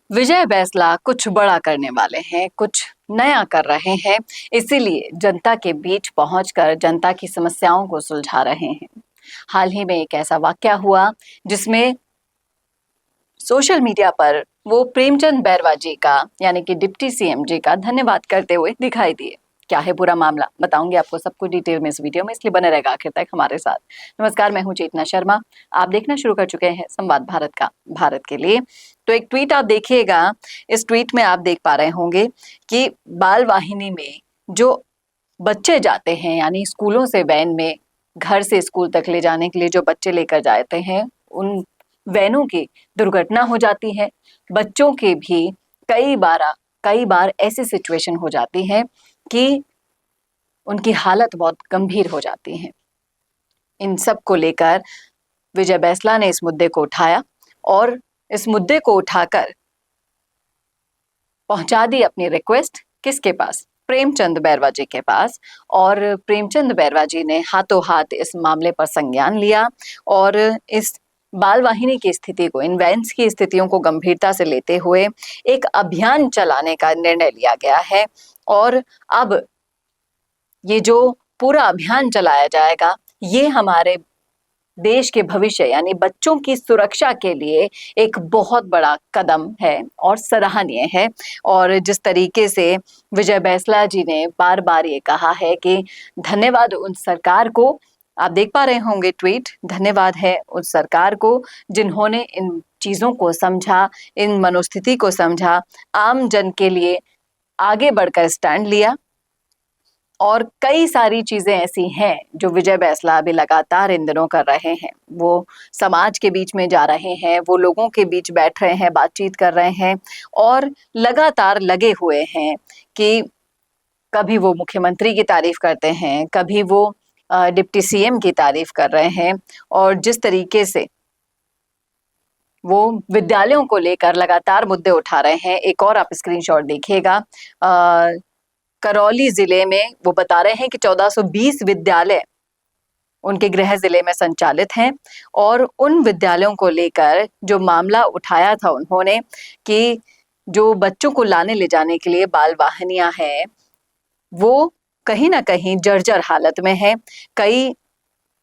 विजय बैसला कुछ बड़ा करने वाले हैं, कुछ नया कर रहे हैं, इसीलिए जनता के बीच पहुंचकर जनता की समस्याओं को सुलझा रहे हैं। हाल ही में एक ऐसा वाकया हुआ जिसमें सोशल मीडिया पर वो प्रेमचंद बैरवा जी का यानी कि डिप्टी सीएम जी का धन्यवाद करते हुए दिखाई दिए। क्या है पूरा मामला, बताऊंगी आपको सब कुछ डिटेल में इस वीडियो में, इसलिए बने रहेगा आखिर तक हमारे साथ। नमस्कार, मैं हूं चेतना शर्मा। आप देखना शुरू कर चुके हैं संवाद भारत का, भारत के लिए। तो एक ट्वीट आप देखिएगा, इस ट्वीट में आप देख पा रहे होंगे कि बाल वाहिनी में जो बच्चे जाते हैं, यानी स्कूलों से वैन में घर से स्कूल तक ले जाने के लिए जो बच्चे लेकर जाते हैं, उन वैनों की दुर्घटना हो जाती है। बच्चों के भी कई बार ऐसी सिचुएशन हो जाती है कि उनकी हालत बहुत गंभीर हो जाती है। इन सब को लेकर विजय बैसला ने इस मुद्दे को उठाया और इस मुद्दे को उठाकर पहुंचा दी अपनी रिक्वेस्ट किसके पास? प्रेमचंद बैरवा जी के पास। और प्रेमचंद बैरवा जी ने हाथों हाथ इस मामले पर संज्ञान लिया और इस बाल वाहिनी की स्थिति को, इन वैन्स की स्थितियों को गंभीरता से लेते हुए एक अभियान चलाने का निर्णय लिया गया है। और अब ये जो पूरा अभियान चलाया जाएगा, ये हमारे देश के भविष्य यानी बच्चों की सुरक्षा के लिए एक बहुत बड़ा कदम है और सराहनीय है। और जिस तरीके से विजय बैसला जी ने बार बार ये कहा है कि धन्यवाद उन सरकार को, आप देख पा रहे होंगे ट्वीट, धन्यवाद है उस सरकार को जिन्होंने इन चीजों को समझा, इन मनोस्थिति को समझा, आम जन के लिए आगे बढ़कर स्टैंड लिया। और कई सारी चीजें ऐसी हैं जो विजय बैसला अभी लगातार इन दिनों कर रहे हैं। वो समाज के बीच में जा रहे हैं, वो लोगों के बीच बैठ रहे हैं, बातचीत कर रहे हैं और लगातार लगे हुए हैं कि कभी वो मुख्यमंत्री की तारीफ करते हैं, कभी वो डिप्टी सीएम की तारीफ कर रहे हैं। और जिस तरीके से वो विद्यालयों को लेकर लगातार मुद्दे उठा रहे हैं, एक और आप स्क्रीनशॉट देखिएगा, करौली जिले में वो बता रहे हैं कि 1420 विद्यालय उनके गृह जिले में संचालित हैं। और उन विद्यालयों को लेकर जो मामला उठाया था उन्होंने कि जो बच्चों को लाने ले जाने के लिए बाल वाहिनियां हैं, वो कहीं ना कहीं जर्जर हालत में है।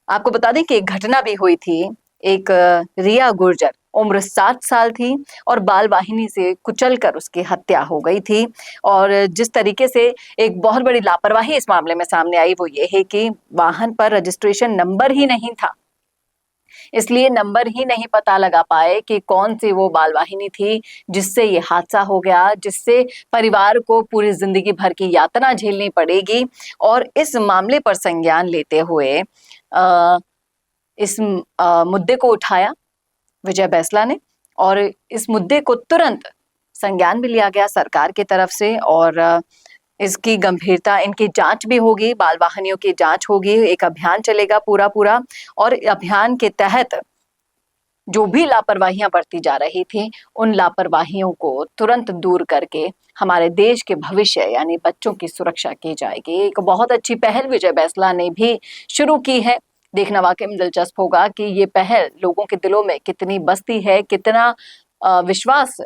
आपको बता दें कि एक घटना भी हुई थी, एक रिया गुर्जर उम्र 7 साल थी और बाल वाहिनी से कुचलकर उसकी हत्या हो गई थी। और जिस तरीके से एक बहुत बड़ी लापरवाही इस मामले में सामने आई वो ये है कि वाहन पर रजिस्ट्रेशन नंबर ही नहीं था, इसलिए नंबर ही नहीं पता लगा पाए कि कौन सी वो बाल वाहिनी थी जिससे ये हादसा हो गया, जिससे परिवार को पूरी जिंदगी भर की यातना झेलनी पड़ेगी। और इस मामले पर संज्ञान लेते हुए इस मुद्दे को उठाया विजय बैसला ने और इस मुद्दे को तुरंत संज्ञान भी लिया गया सरकार की तरफ से। और इसकी गंभीरता, इनकी जांच भी होगी, बाल वाहिनियों की जांच होगी, एक अभियान चलेगा पूरा। और अभियान के तहत जो भी लापरवाहियां बरती जा रही थी, उन लापरवाहियों को तुरंत दूर करके हमारे देश के भविष्य यानी बच्चों की सुरक्षा की जाएगी। एक बहुत अच्छी पहल विजय बैसला ने भी शुरू की है। देखना वाकई में दिलचस्प होगा कि ये पहल लोगों के दिलों में कितनी बसती है, कितना विश्वास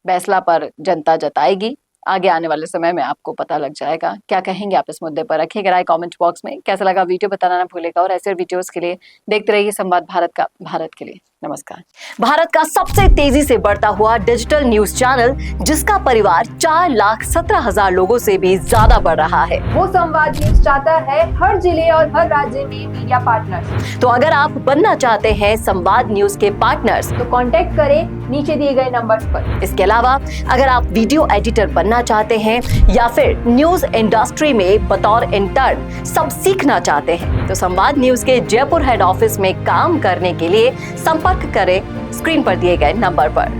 बैसला पर जनता जताएगी। आगे आने वाले समय में आपको पता लग जाएगा। क्या कहेंगे आप इस मुद्दे पर? रखिएगा राय कमेंट बॉक्स में। कैसा लगा वीडियो बताना ना भूलेगा और ऐसे वीडियोस के लिए देखते रहिए संवाद भारत का, भारत के लिए। नमस्कार। भारत का सबसे तेजी से बढ़ता हुआ डिजिटल न्यूज चैनल जिसका परिवार 4,17,000 लोगों से भी ज्यादा बढ़ रहा है, वो संवाद न्यूज चाहता है हर जिले और हर राज्य में मीडिया पार्टनर्स। तो अगर आप बनना चाहते हैं संवाद न्यूज के पार्टनर्स तो कांटेक्ट करें नीचे दिए गए नंबर्स पर। इसके अलावा अगर आप वीडियो एडिटर बनना चाहते हैं या फिर न्यूज इंडस्ट्री में बतौर इंटर्न सब सीखना चाहते हैं तो संवाद न्यूज के जयपुर हेड ऑफिस में काम करने के लिए संपर्क करें स्क्रीन पर दिए गए नंबर पर।